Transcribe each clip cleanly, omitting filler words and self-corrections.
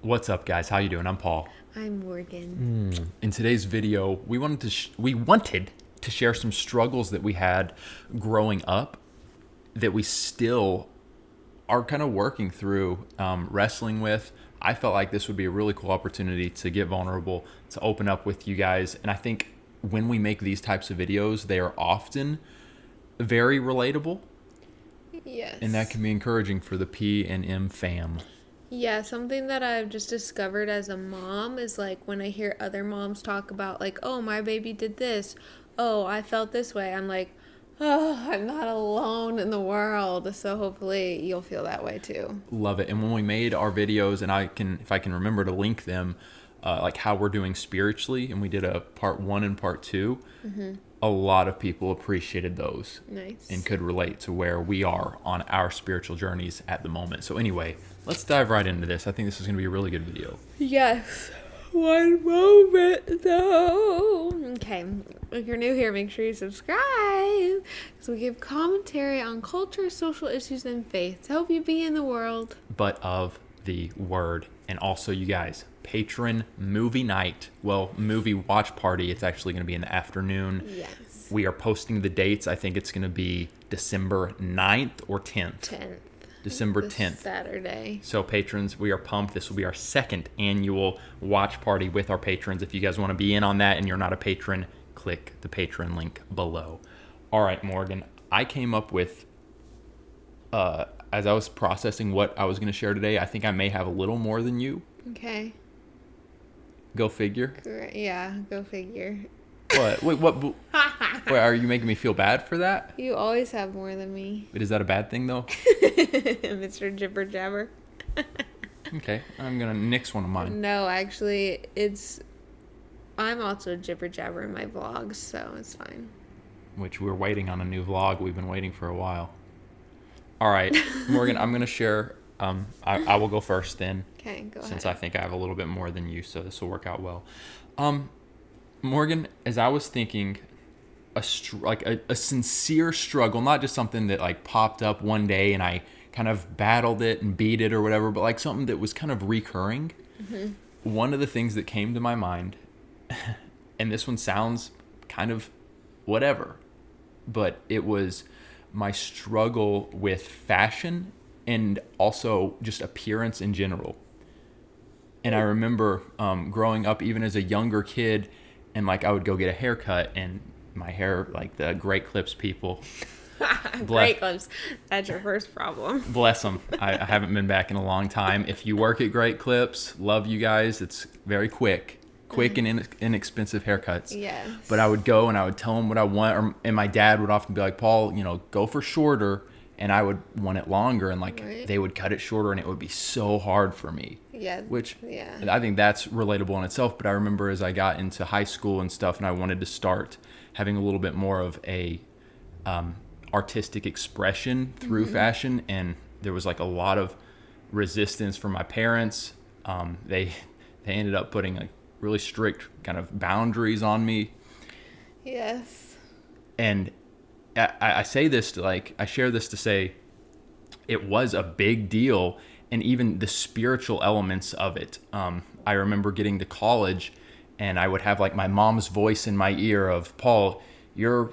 What's up, guys? How you doing? I'm Paul. I'm Morgan. In today's video, we wanted to share some struggles that we had growing up that we still are kind of working through, wrestling with. I felt like this would be a really cool opportunity to get vulnerable, to open up with you guys. And I think when we make these types of videos, they are often very relatable, Yes. and that can be encouraging for the P and M fam. Yeah, something that I've just discovered as a mom is like when I hear other moms talk about like, oh, my baby did this. Oh, I felt this way. I'm like, oh, I'm not alone in the world. So hopefully you'll feel that way too. Love it. And when we made our videos, and if I can remember to link them, like how we're doing spiritually, and we did a part 1 and part 2, a lot of people appreciated those. Nice. And could relate to where we are on our spiritual journeys at the moment. So anyway, let's dive right into this. I think this is going to be a really good video. Yes. One moment though. Okay. If you're new here, make sure you subscribe. So we give commentary on culture, social issues, and faith to help you be in the world. But of the word. And also, you guys, patron movie night. Well, movie watch party. It's actually going to be in the afternoon. Yes. We are posting the dates. I think it's going to be December 9th or 10th. 10th. December This 10th. Saturday. So patrons, we are pumped. This will be our second annual watch party with our patrons. If you guys want to be in on that and you're not a patron, click the patron link below. All right, Morgan, I came up with, as I was processing what I was going to share today, I think I may have a little more than you. Okay. Go figure. Great. Yeah, go figure. What? Wait, are you making me feel bad for that? You always have more than me. But is that a bad thing, though? Mr. Jibber Jabber. Okay, I'm going to nix one of mine. No, actually, I'm also Jibber Jabber in my vlogs, so it's fine. Which we're waiting on a new vlog. We've been waiting for a while. All right, Morgan, I'm going to share. I will go first then. Okay, go ahead. Since I think I have a little bit more than you, so this will work out well. Morgan, as I was thinking, a sincere struggle, not just something that like popped up one day and I kind of battled it and beat it or whatever, but like something that was kind of recurring. Mm-hmm. One of the things that came to my mind, and this one sounds kind of whatever, but it was my struggle with fashion and also just appearance in general. And I remember growing up, even as a younger kid, and like I would go get a haircut, and my hair, like the Great Clips people, Great Clips. That's your first problem. bless them. I haven't been back in a long time. If you work at Great Clips, love you guys. It's very quick and inexpensive haircuts. Yes. But I would go and I would tell them what I want, and my dad would often be like, Paul, go for shorter, and I would want it longer, and like Right. they would cut it shorter, and it would be so hard for me. Yeah. Which Yeah. I think that's relatable in itself. But I remember as I got into high school and stuff, and I wanted to start having a little bit more of a artistic expression through fashion, and there was like a lot of resistance from my parents. They ended up putting like really strict kind of boundaries on me. Yes. And I say this to I share this to say it was a big deal, and even the spiritual elements of it. I remember getting to college, and I would have like my mom's voice in my ear of, Paul, you're,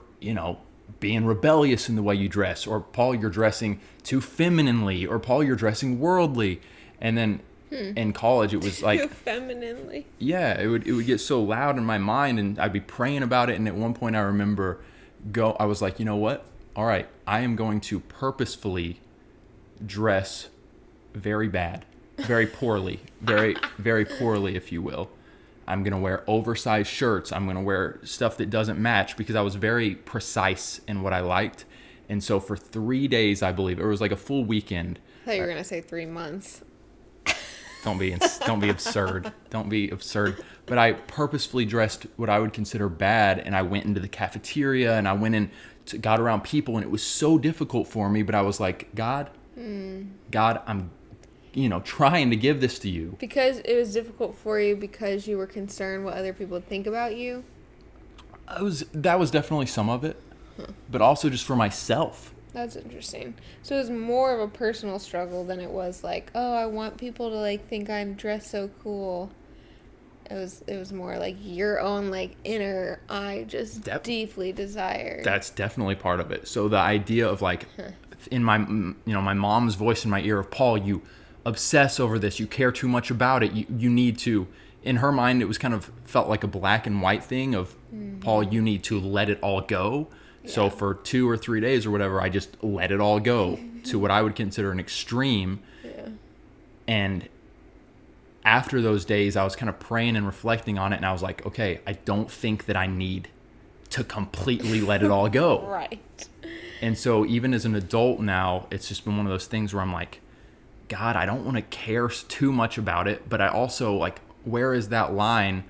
being rebellious in the way you dress, or Paul, you're dressing too femininely, or Paul, you're dressing worldly. And then in college, it was like, Femininely. yeah, it would get so loud in my mind, and I'd be praying about it. And at one point I remember I was like, you know what? All right, I am going to purposefully dress very bad, very poorly, very, very poorly, if you will. I'm going to wear oversized shirts. I'm going to wear stuff that doesn't match, because I was very precise in what I liked. And so for 3 days, I believe, it was like a full weekend. I thought you were going to say 3 months. Don't be absurd. Don't be absurd. But I purposefully dressed what I would consider bad, and I went into the cafeteria, and I went in, got around people, and it was so difficult for me. But I was like, God, I'm, trying to give this to you. Because it was difficult for you because you were concerned what other people would think about you? That was definitely some of it, but also just for myself. That's interesting. So it was more of a personal struggle than it was like, oh, I want people to like think I'm dressed so cool. It was more like your own like inner I just deeply desire. That's definitely part of it. So the idea of like in my my mom's voice in my ear of, Paul, you obsess over this, you care too much about it, you need to, in her mind it was kind of felt like a black and white thing of, Paul, you need to let it all go. Yeah. So for 2 or 3 days or whatever, I just let it all go to what I would consider an extreme. Yeah. And after those days, I was kind of praying and reflecting on it, and I was like, okay, I don't think that I need to completely let it all go. Right. And so even as an adult now, it's just been one of those things where I'm like, God, I don't want to care too much about it, but I also, like, where is that line?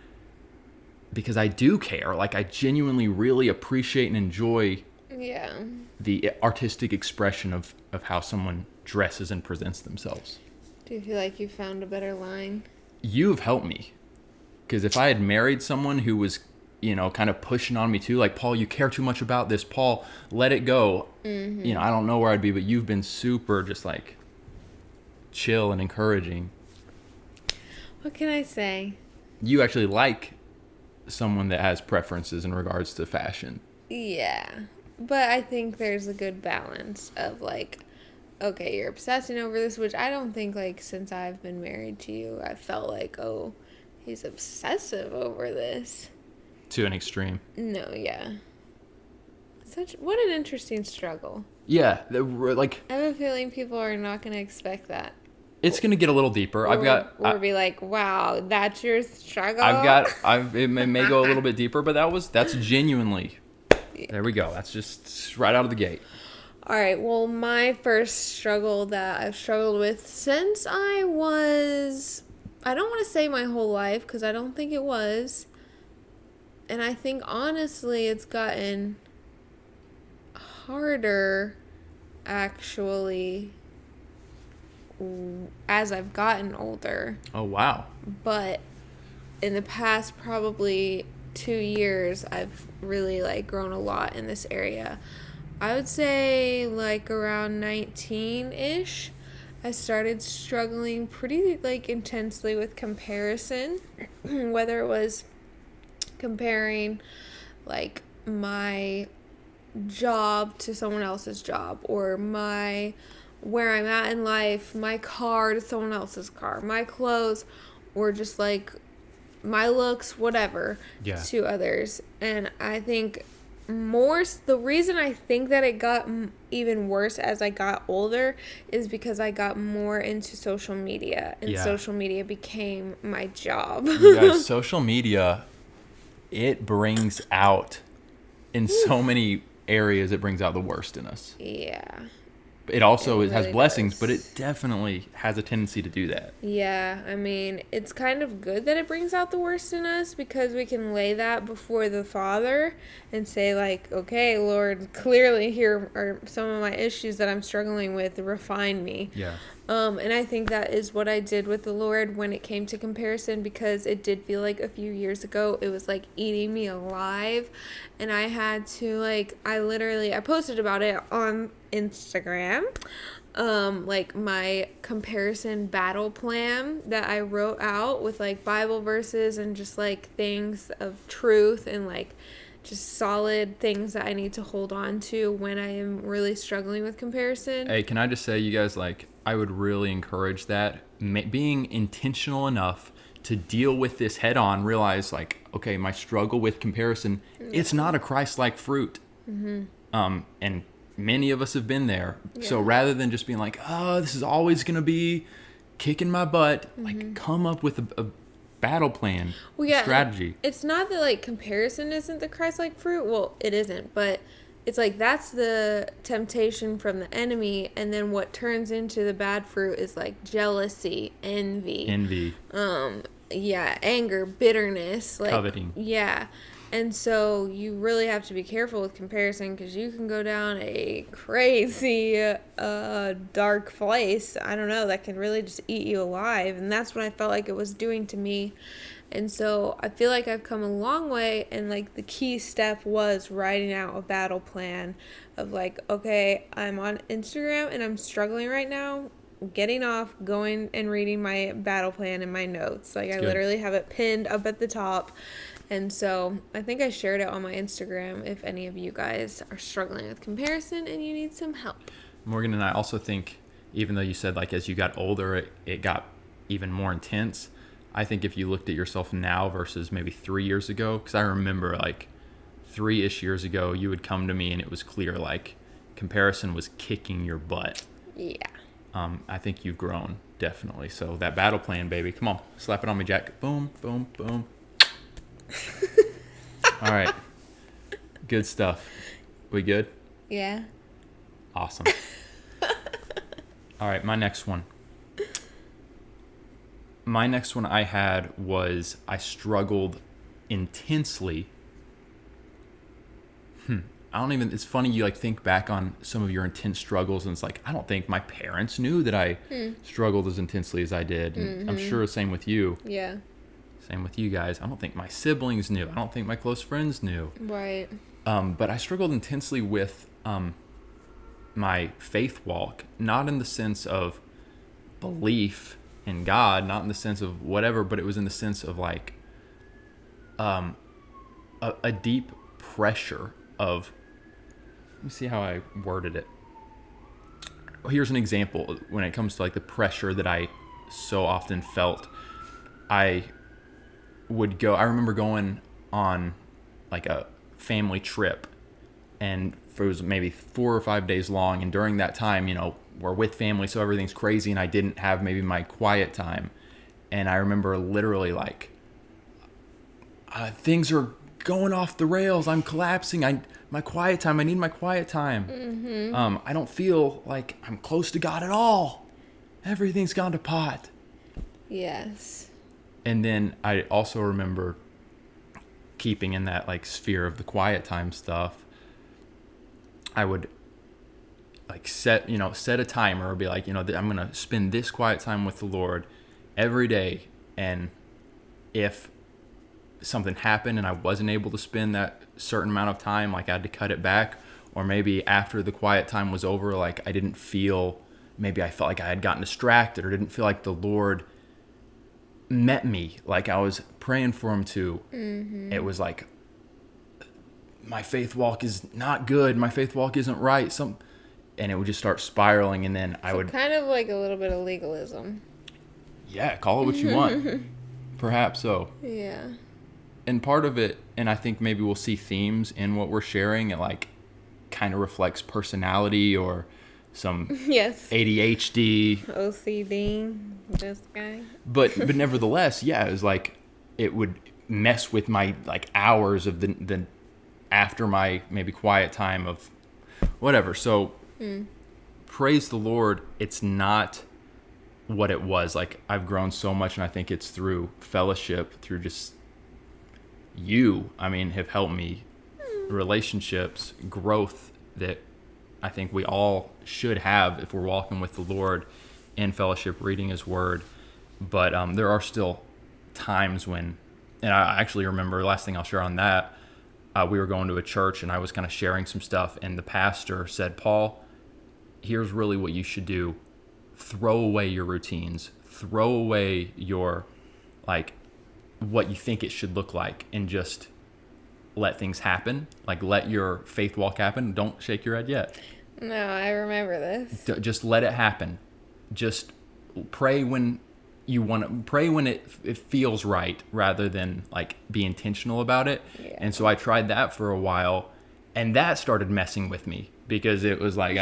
Because I do care. Like, I genuinely really appreciate and enjoy the artistic expression of how someone dresses and presents themselves. Do you feel like you found a better line? You have helped me. Because if I had married someone who was, kind of pushing on me too, like, Paul, you care too much about this. Paul, let it go. Mm-hmm. I don't know where I'd be, but you've been super just like chill and encouraging. What can I say? You actually like someone that has preferences in regards to fashion. Yeah. But I think there's a good balance of like, okay, you're obsessing over this, which I don't think, like, since I've been married to you, I felt like, oh, he's obsessive over this. To an extreme. No, yeah. What an interesting struggle. Yeah, like... I have a feeling people are not going to expect that. It's going to get a a deeper. Or be like, wow, that's your struggle? It may go a little bit deeper, but that's genuinely... Yeah. There we go. That's just right out of the gate. All right, well, my first struggle that I've struggled with since I don't want to say my whole life, because I don't think it was. And I think, honestly, it's gotten harder, actually, as I've gotten older. Oh, wow. But in the past probably 2 years, I've really, like, grown a lot in this area. I would say like around 19-ish, I started struggling pretty like intensely with comparison, whether it was comparing like my job to someone else's job, or where I'm at in life, my car to someone else's car, my clothes, or just like my looks, whatever, to others. And I think the reason I think that it got even worse as I got older is because I got more into social media, and social media became my job. You guys, social media, it brings out, in so many areas, it brings out the worst in us. Yeah. It also has blessings, but it definitely has a tendency to do that. Yeah, I mean, it's kind of good that it brings out the worst in us, because we can lay that before the Father and say, like, okay, Lord, clearly here are some of my issues that I'm struggling with. Refine me. Yeah. And I think that is what I did with the Lord when it came to comparison, because it did feel like a few years ago it was like eating me alive, and I had to I posted about it on Instagram, like my comparison battle plan that I wrote out with like Bible verses and just like things of truth and like just solid things that I need to hold on to when I am really struggling with comparison. Hey, can I just say, you guys, like, I would really encourage that. Being intentional enough to deal with this head on, realize, like, okay, my struggle with comparison, it's not a Christ-like fruit. Mm-hmm. And many of us have been there. Yeah. So rather than just being like, oh, this is always going to be kicking my butt, like, come up with a battle plan, strategy. It's not that like comparison isn't the Christ-like fruit. Well, it isn't, but it's like that's the temptation from the enemy, and then what turns into the bad fruit is like jealousy, envy, anger, bitterness, like coveting. Yeah. And so you really have to be careful with comparison because you can go down a crazy dark place. I don't know, that can really just eat you alive. And that's what I felt like it was doing to me. And so I feel like I've come a long way, and like the key step was writing out a battle plan of like, okay, I'm on Instagram and I'm struggling right now. Getting off, going and reading my battle plan in my notes. Like, I literally have it pinned up at the top. And so I think I shared it on my Instagram if any of you guys are struggling with comparison and you need some help. Morgan and I also think, even though you said like as you got older, it got even more intense. I think if you looked at yourself now versus maybe 3 years ago, because I remember like 3-ish years ago, you would come to me and it was clear like comparison was kicking your butt. Yeah. I think you've grown, definitely. So that battle plan, baby. Come on, slap it on me, Jack. Boom, boom, boom. All right. Good stuff. We good? Yeah. Awesome. All right, my next one. My next one I had was I struggled intensely. It's funny you like think back on some of your intense struggles and it's like, I don't think my parents knew that I struggled as intensely as I did. And I'm sure same with you. Yeah. Same with you guys. I don't think my siblings knew. I don't think my close friends knew. Right. But I struggled intensely with my faith walk, not in the sense of belief in God, not in the sense of whatever, but it was in the sense of like a deep pressure of, let me see how I worded it. Here's an example when it comes to like the pressure that I so often felt. I remember going on like a family trip, and it was maybe 4 or 5 days long, and during that time, we're with family, so everything's crazy, and I didn't have maybe my quiet time. And I remember literally like things are going off the rails, I'm collapsing, my quiet time, I need my quiet time. I don't feel like I'm close to God at all, everything's gone to pot. Yes. And then I also remember keeping in that like sphere of the quiet time stuff. I would like set a timer or be like, I'm going to spend this quiet time with the Lord every day. And if something happened and I wasn't able to spend that certain amount of time, like I had to cut it back, or maybe after the quiet time was over, like I felt like I had gotten distracted or didn't feel like the Lord met me like I was praying for him to. It was like, my faith walk is not good, my faith walk isn't right, and it would just start spiraling. And then I would kind of like a little bit of legalism. Yeah, call it what you want. Perhaps so. Yeah. And part of it, and I think maybe we'll see themes in what we're sharing, it like kind of reflects personality or some ADHD, OCD, this guy. But nevertheless, yeah, it was like it would mess with my like hours of the after my maybe quiet time of whatever. So praise the Lord, it's not what it was. Like I've grown so much, and I think it's through fellowship, through just have helped me, relationships, growth that I think we all should have if we're walking with the Lord in fellowship, reading his word. But there are still times when, and I actually remember, last thing I'll share on that, we were going to a church and I was kind of sharing some stuff, and the pastor said, Paul, here's really what you should do. Throw away your routines, throw away your like what you think it should look like, and just let things happen. Like let your faith walk happen. Don't shake your head yet. No, I remember this. Just let it happen. Just pray when you want to pray, when it feels right, rather than like be intentional about it. Yeah. And so I tried that for a while, and that started messing with me, because it was like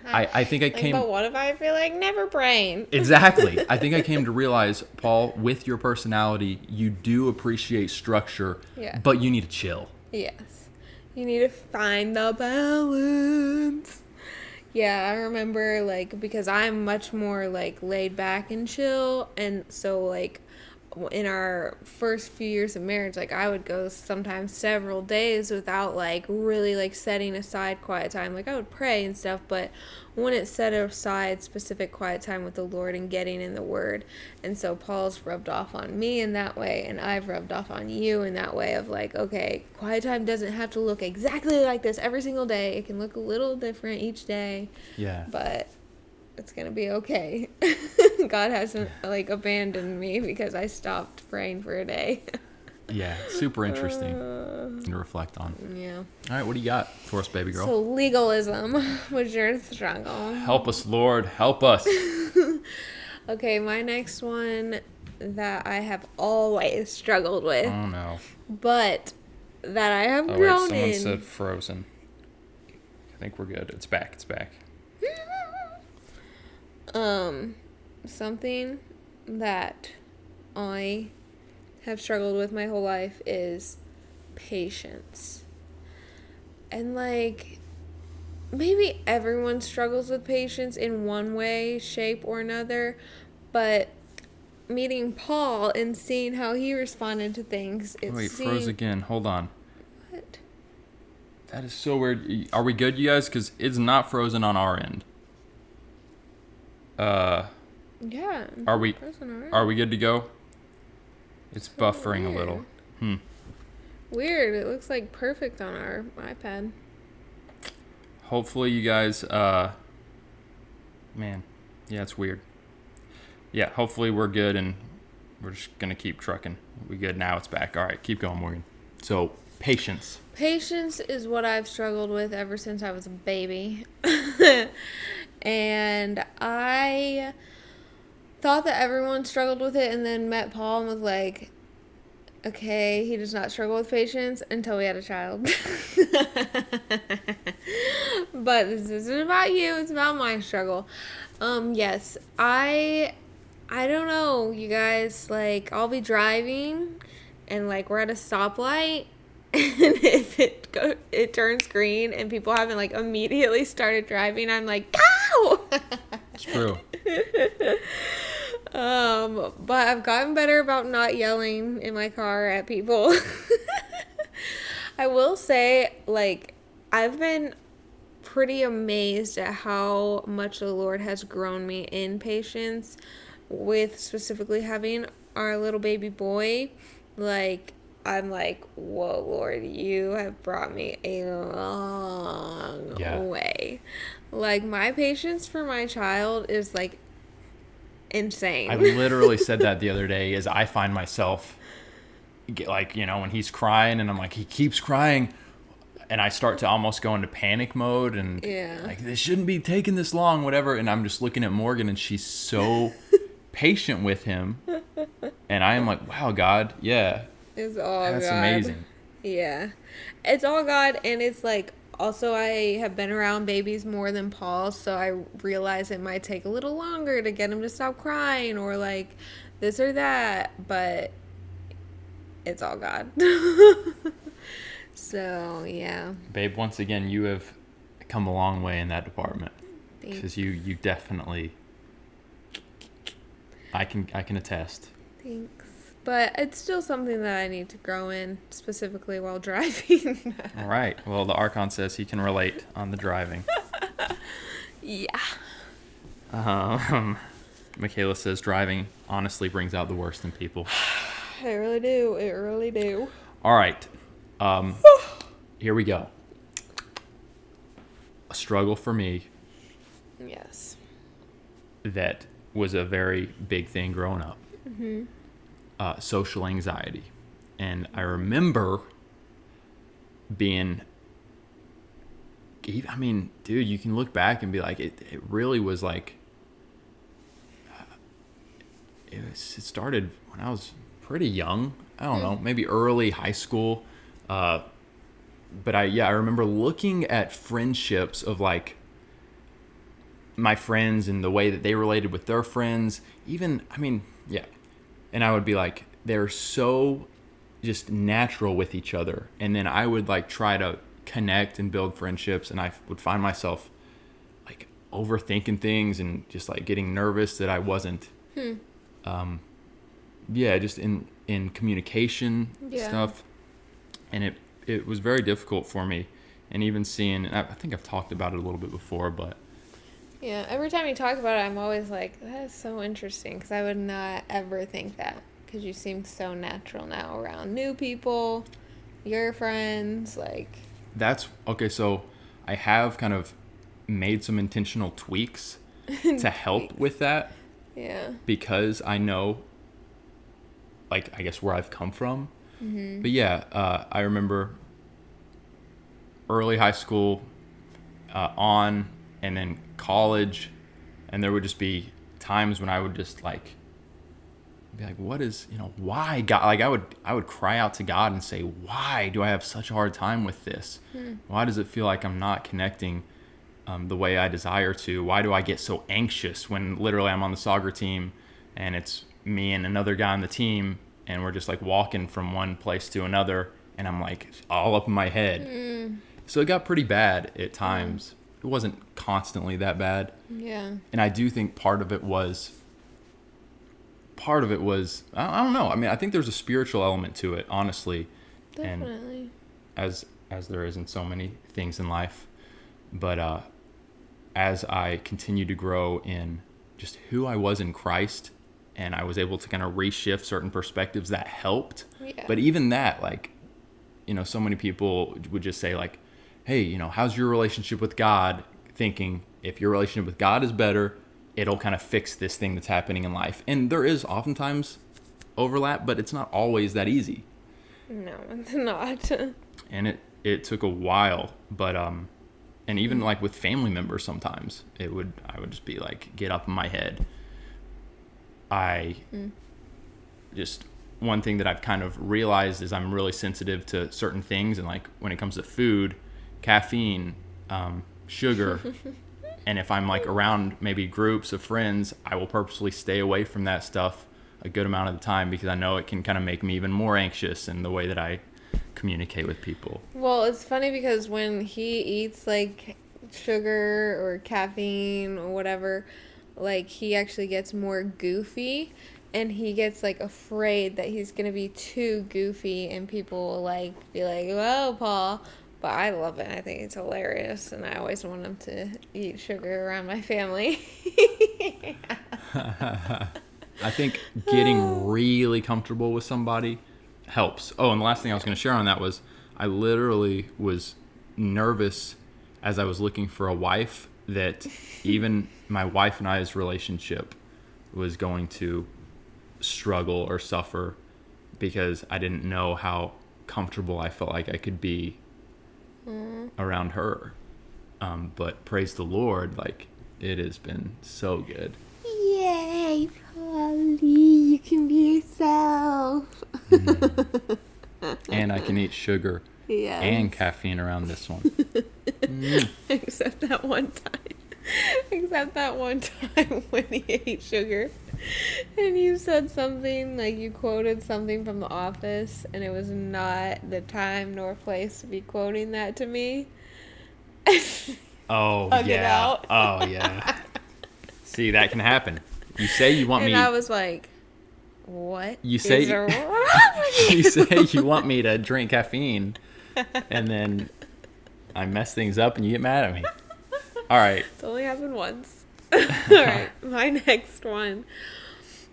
I think I came. But what if I feel like never praying? Exactly. I think I came to realize, Paul, with your personality, you do appreciate structure, but you need to chill. Yes. You need to find the balance. Yeah, I remember, like, because I'm much more, like, laid back and chill, and so, like, in our first few years of marriage, like I would go sometimes several days without like really like setting aside quiet time. Like I would pray and stuff, but wouldn't set aside specific quiet time with the Lord and getting in the Word. And so Paul's rubbed off on me in that way, and I've rubbed off on you in that way of like, okay, quiet time doesn't have to look exactly like this every single day. It can look a little different each day. Yeah. But it's gonna be okay. God hasn't like abandoned me because I stopped praying for a day. Yeah, super interesting to reflect on. Yeah. All right, what do you got for us, baby girl? So legalism was your struggle. Help us, Lord. Help us. Okay, my next one that I have always struggled with, Oh, no. but that I have Oh, wait, grown someone in. said frozen. I think we're good. It's back. It's back. Something that I have struggled with my whole life is patience. And like, maybe everyone struggles with patience in one way, shape, or another, but meeting Paul and seeing how he responded to things, Froze again. Hold on. What? That is so weird. Are we good, you guys? Because it's not frozen on our end. Yeah. Are we good to go? It's So buffering weird. a little. Weird. It looks like perfect on our iPad. Hopefully you guys, man, yeah, it's weird. Yeah, hopefully we're good and we're just going to keep trucking. We good now, it's back. All right, keep going, Morgan. So, patience. Patience is what I've struggled with ever since I was a baby. And I thought that everyone struggled with it, and then met Paul and was like, okay, he does not struggle with patience until we had a child. But this isn't about you, it's about my struggle. Yes, I don't know, you guys, like, I'll be driving and like we're at a stoplight, and if it turns green and people haven't like immediately started driving, I'm like, go! It's true. But I've gotten better about not yelling in my car at people. I will say, like, I've been pretty amazed at how much the Lord has grown me in patience with specifically having our little baby boy. Like, I'm like, whoa, Lord, you have brought me a long way. Like, my patience for my child is, like, insane. I literally said that the other day, as I find myself, like, you know, when he's crying and I'm like, he keeps crying, and I start to almost go into panic mode and like, this shouldn't be taking this long, whatever, and I'm just looking at Morgan and she's so patient with him, and I am like, wow, God, yeah. It's all That's God. amazing. Yeah. It's all God, and it's like, also I have been around babies more than Paul, so I realize it might take a little longer to get him to stop crying or like this or that, but it's all God. So, yeah. Babe, once again, you have come a long way in that department. Thanks. Because you definitely, I can attest. Thanks. But it's still something that I need to grow in, specifically while driving. All right. Well, the Archon says he can relate on the driving. Yeah. Michaela says driving honestly brings out the worst in people. I really do. It really do. All right. Here we go. A struggle for me Yes. that was a very big thing growing up. Mm-hmm. Social anxiety. And I remember being, I mean, dude, you can look back and be like, it really was like, it started when I was pretty young. I don't know, maybe early high school. But I remember looking at friendships of like my friends and the way that they related with their friends. Even, I mean, yeah. And I would be like, they're so just natural with each other. And then I would like try to connect and build friendships. And I would find myself like overthinking things and just like getting nervous that I wasn't yeah, just in communication stuff, and it was very difficult for me, and even seeing, and I think I've talked about it a little bit before, but Yeah, every time you talk about it, I'm always like, that's so interesting, because I would not ever think that, because you seem so natural now around new people, your friends, like. that's okay. So I have kind of made some intentional tweaks to help with that, Yeah. because I know, like, I guess where I've come from. Mm-hmm. But yeah, I remember early high school, and then college, and there would just be times when I would just like be like, what is, why God? Like I would cry out to God and say, why do I have such a hard time with this? Why does it feel like I'm not connecting the way I desire to? Why do I get so anxious when literally I'm on the soccer team and it's me and another guy on the team, and we're just like walking from one place to another, and I'm like all up in my head. So it got pretty bad at times. It wasn't constantly that bad. Yeah. And I do think part of it was, I don't know. I mean, I think there's a spiritual element to it, honestly. Definitely. And as there is in so many things in life. But as I continued to grow in just who I was in Christ, and I was able to kind of reshift certain perspectives, that helped. Yeah. But even that, like, so many people would just say like, hey, how's your relationship with God? Thinking if your relationship with God is better, it'll kind of fix this thing that's happening in life. And there is oftentimes overlap, but it's not always that easy. No, it's not. And it took a while, but and even like with family members, sometimes I would just be like, get up in my head. Just one thing that I've kind of realized is I'm really sensitive to certain things, and like when it comes to food, caffeine, sugar, and if I'm like around maybe groups of friends, I will purposely stay away from that stuff a good amount of the time, because I know it can kind of make me even more anxious in the way that I communicate with people. Well, it's funny because when he eats like sugar or caffeine or whatever, like he actually gets more goofy, and he gets like afraid that he's gonna be too goofy, and people will like be like, "Whoa, Paul." But I love it. I think it's hilarious, and I always want him to eat sugar around my family. I think getting really comfortable with somebody helps. Oh, and the last thing I was going to share on that was I literally was nervous as I was looking for a wife that even my wife and I's relationship was going to struggle or suffer, because I didn't know how comfortable I felt like I could be around her. But praise the Lord, like it has been so good. Yay, Polly, you can be yourself. And I can eat sugar and caffeine around this one. Except that one time. Except that one time when he ate sugar. And you said something, like you quoted something from The Office, and it was not the time nor place to be quoting that to me. Oh, Hug it yeah. out. Oh, yeah. See, that can happen. You say you want me... And I was like, what You say... is wrong with you? You say you want me to drink caffeine, and then I mess things up and you get mad at me. All right. It's only happened once. All right, my next one.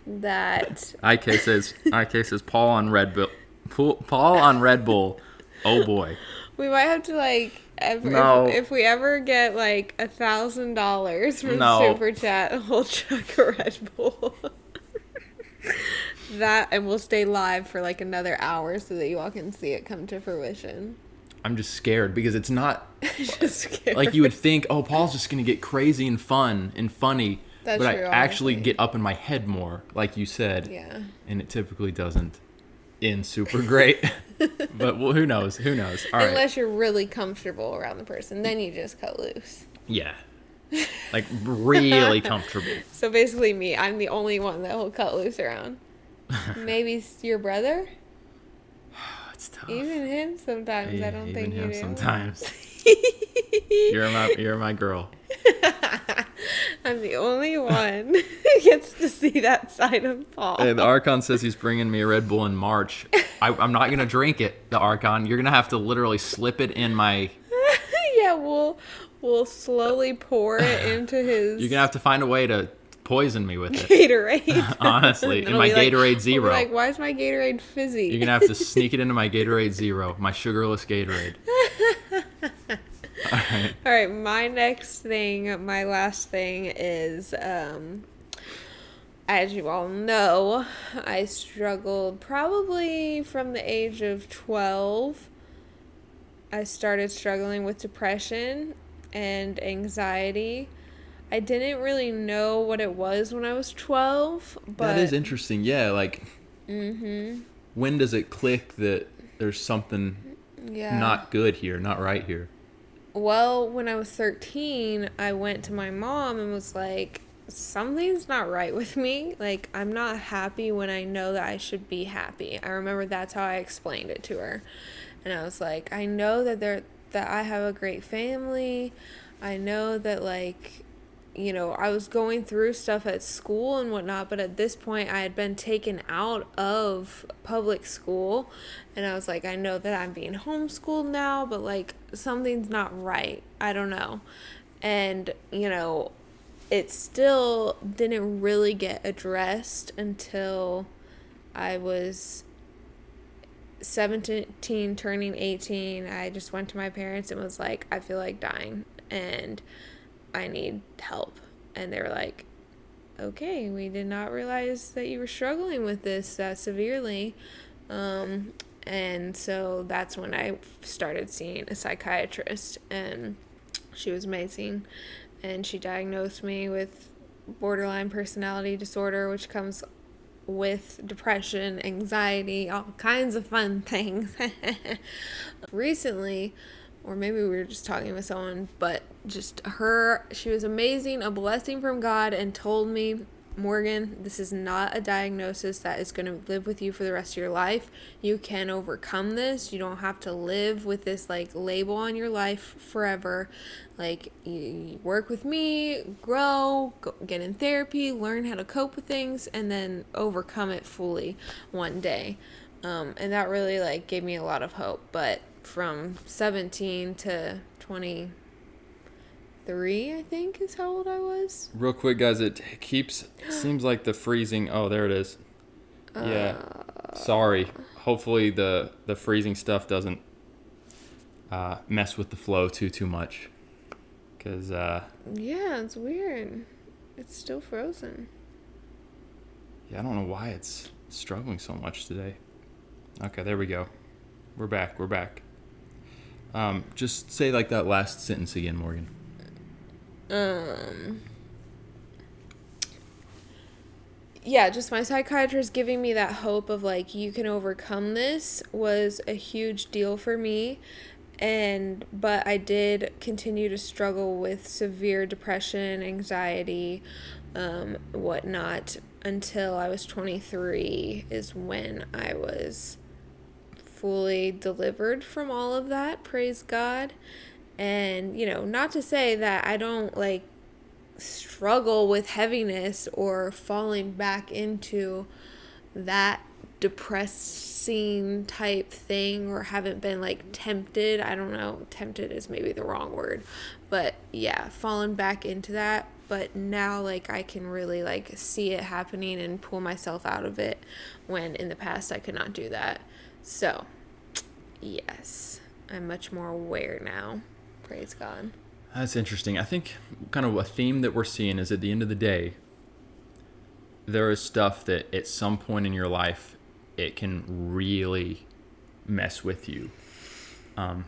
That IK says Paul on Red Bull. Paul on Red Bull. Oh boy. we might have to like if we ever get like $1,000 from Super Chat, we'll chuck a Red Bull. That, and we'll stay live for like another hour so that you all can see it come to fruition. I'm just scared because it's not just scared. like you would think, oh, Paul's just going to get crazy and fun and funny. That's but true, I actually honestly. get up in my head more, like you said. Yeah. And it typically doesn't end super great. But well, who knows? Who knows? All right. Unless you're really comfortable around the person, then you just cut loose. Yeah. Like really comfortable. So basically me, I'm the only one that will cut loose around. Maybe your brother? It's tough. Even him sometimes. Yeah, I don't even think you him do. sometimes. You're my girl. I'm the only one who gets to see that side of Paul. Hey, the Archon says he's bringing me a Red Bull in March. I'm not going to drink it, the Archon. You're going to have to literally slip it in my... Yeah, we'll slowly pour it into his... You're going to have to find a way to poison me with it. Gatorade. Honestly, in my Gatorade Zero. We'll be like, why is my Gatorade fizzy? You're going to have to sneak it into my Gatorade Zero, my sugarless Gatorade. All right, my last thing is, as you all know, I struggled probably from the age of 12. I started struggling with depression and anxiety. I didn't really know what it was when I was 12, but... That is interesting, yeah, like... Mm-hmm. When does it click that there's something not good here, not right here? Well, when I was 13, I went to my mom and was like, something's not right with me. Like, I'm not happy when I know that I should be happy. I remember that's how I explained it to her. And I was like, I know that I have a great family. I know that, like, you know, I was going through stuff at school and whatnot, but at this point I had been taken out of public school, and I was like, I know that I'm being homeschooled now, but like something's not right. I don't know. And, you know, it still didn't really get addressed until I was 17, turning 18. I just went to my parents and was like, I feel like dying and I need help. And they were like, okay, we did not realize that you were struggling with this that severely. And so that's when I started seeing a psychiatrist, and she was amazing. And she diagnosed me with borderline personality disorder, which comes with depression, anxiety, all kinds of fun things. Recently, or maybe we were just talking with someone, but just her, she was amazing, a blessing from God, and told me, Morgan, this is not a diagnosis that is going to live with you for the rest of your life. You can overcome this. You don't have to live with this like label on your life forever. Like, you work with me, grow, get in therapy, learn how to cope with things, and then overcome it fully one day. And that really like gave me a lot of hope. But from 17 to 23, I think is how old I was. Real quick, guys, it seems like the freezing. Oh, there it is. Yeah. Sorry. Hopefully the freezing stuff doesn't mess with the flow too much. Because yeah, it's weird. It's still frozen. Yeah, I don't know why it's struggling so much today. Okay, there we go. We're back. Just say like that last sentence again, Morgan. Yeah, just my psychiatrist giving me that hope of like, you can overcome this was a huge deal for me. But I did continue to struggle with severe depression, anxiety, whatnot, until I was 23 is when I was fully delivered from all of that, praise God. And, you know, not to say that I don't like struggle with heaviness or falling back into that depressing type thing, or haven't been like tempted. I don't know, tempted is maybe the wrong word, but yeah, fallen back into that. But now like I can really like see it happening and pull myself out of it, when in the past I could not do that. So yes, I'm much more aware now, praise God. That's interesting. I think kind of a theme that we're seeing is, at the end of the day, there is stuff that at some point in your life it can really mess with you. And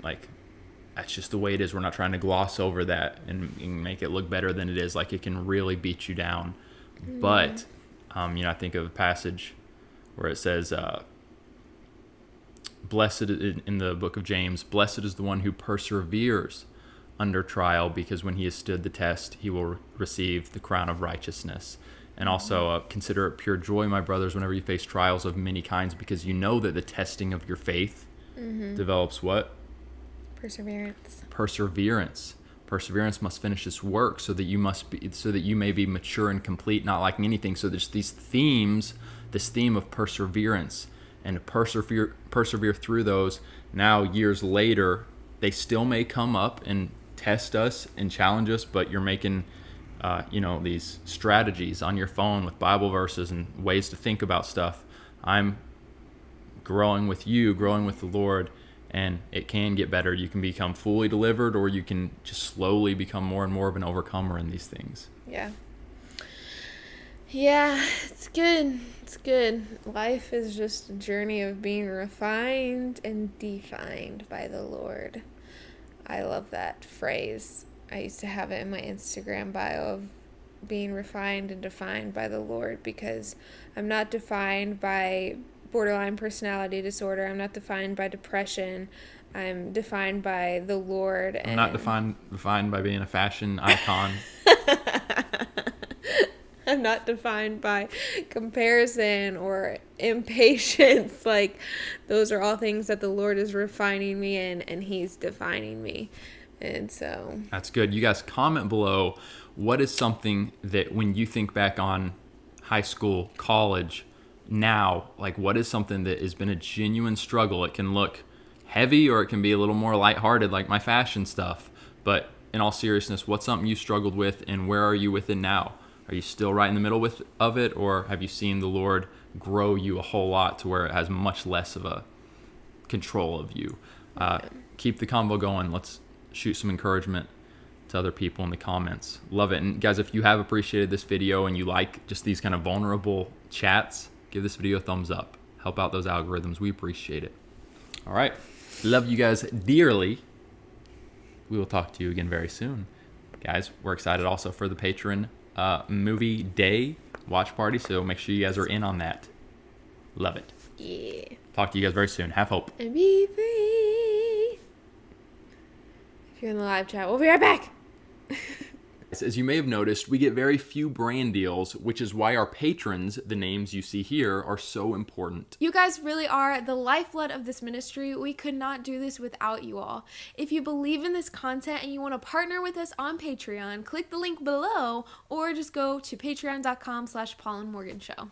like, that's just the way it is. We're not trying to gloss over that and make it look better than it is. Like, it can really beat you down. But, you know, I think of a passage where it says, blessed, in the book of James, blessed is the one who perseveres under trial, because when he has stood the test, he will receive the crown of righteousness. And also, consider it pure joy, my brothers, whenever you face trials of many kinds, because you know that the testing of your faith develops what? Perseverance. Perseverance must finish its work so that you may be mature and complete, not lacking anything. So there's these themes, this theme of perseverance, and to persevere through those. Now, years later, they still may come up and test us and challenge us, but you're making these strategies on your phone with Bible verses and ways to think about stuff. I'm growing with you, growing with the Lord, and it can get better. You can become fully delivered, or you can just slowly become more and more of an overcomer in these things. Yeah, it's good. It's good. Life is just a journey of being refined and defined by the Lord. I love that phrase. I used to have it in my Instagram bio of being refined and defined by the Lord, because I'm not defined by borderline personality disorder. I'm not defined by depression. I'm defined by the Lord. I'm not defined by being a fashion icon. I'm not defined by comparison or impatience. Like, those are all things that the Lord is refining me in, and He's defining me. And so that's good. You guys comment below, what is something that when you think back on high school, college, now, like, what is something that has been a genuine struggle? It can look heavy, or it can be a little more lighthearted, like my fashion stuff. But in all seriousness, what's something you struggled with, and where are you with it now? Are you still right in the middle of it, or have you seen the Lord grow you a whole lot to where it has much less of a control of you? Keep the convo going. Let's shoot some encouragement to other people in the comments. Love it. And guys, if you have appreciated this video and you like just these kind of vulnerable chats, give this video a thumbs up. Help out those algorithms. We appreciate it. All right. Love you guys dearly. We will talk to you again very soon. Guys, we're excited also for the Patreon movie day watch party, so make sure you guys are in on that. Love it. Yeah. Talk to you guys very soon. Have hope. And be free. If you're in the live chat, we'll be right back. As you may have noticed, we get very few brand deals, which is why our patrons, the names you see here, are so important. You guys really are the lifeblood of this ministry. We could not do this without you all. If you believe in this content and you want to partner with us on Patreon, click the link below, or just go to patreon.com/Paulandmorganshow.